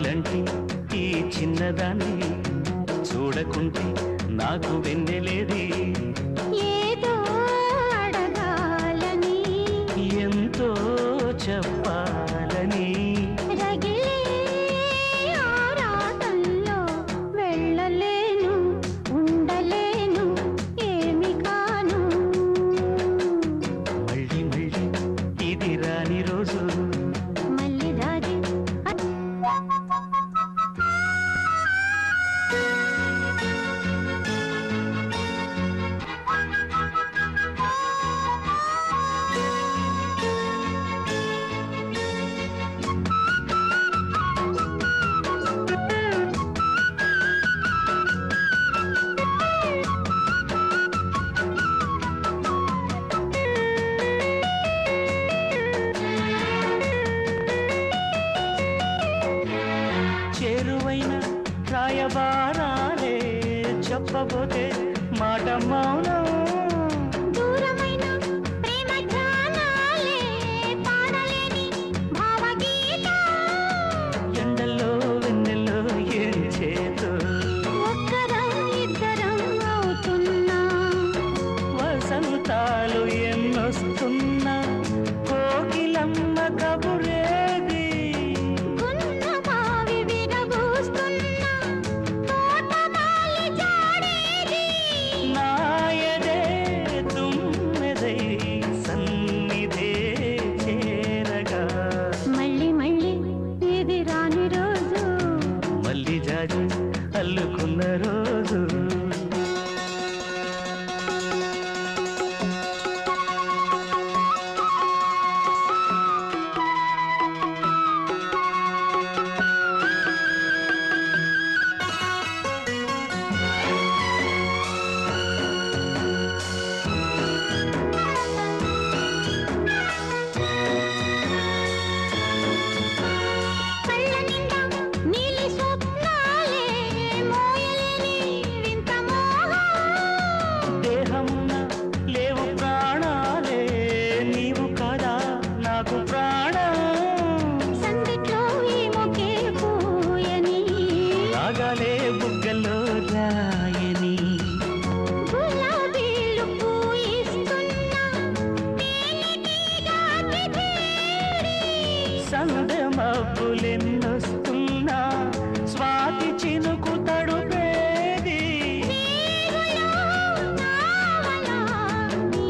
జాబిలంటి ఈ చిన్నదాన్ని చూడకుంటే నాకు వెన్నెలేది ఏదో అడగాలని ఎంతో చెప్పాలని రగిలే ఆరాటంలో వెళ్ళలేను ఉండలేను ఏమి కాను మళ్ళీ మళ్ళీ ఇది రాని రోజు మళ్ళీ రాది చేరువైన రాయబారాలే చెప్పబోతే మాట మౌనం దూరమైన ప్రేమ ధ్యానాలే పాడలేని భావగీత ఎండల్లో వెన్నెల్లో ఏం చేతో ఒక్కరం ఇద్దరం అవుతున్నా వసంతాలు ఎన్నొస్తున్నా కోకిలమ్మ కబురేది గున్నమావి విరబూస్తున్నా తోటమాలి జాడేది నాయదే తుమ్మెదై సన్నిధే చేరగా మళ్ళీ మళ్ళీ ఇది రాని రోజు మళ్ళీ జాజి అల్లుకున్న రోజు కళ్ళ నిండా నీలి స్వప్నాలే మోయలేని వింత మోహం దేహమున లేవు ప్రాణాలే నీవు కదా నాకు ప్రాణం సందిట్లో ఈ మొకే పూయని రాగాలే బుగ్గల్లో రాయని గులాబీలు పూయిస్తున్నా తేనెటీగకి చేరి సందె మబ్బులెన్నొస్తున్నా స్వాతి చినుకు తడుపేది నీవులో నావలా నీ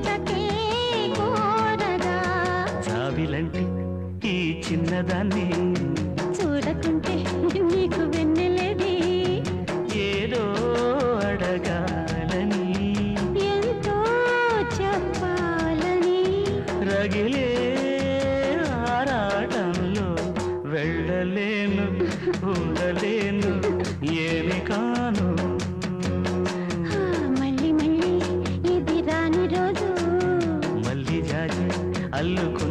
జతే కోరగా జాబిలంటి ఈ చిన్నదాన్ని చూడకుంటే నీకు వెన్నెలేది ఏదో అడగాలని ఎంతో చెప్పాలని రగిలే ఆరాటంలో వెళ్ళలేను ఉండలేను ఏమి కాను మళ్ళీ మళ్ళీ ఇది రాని రోజు మళ్ళీ జాజి అల్లుకు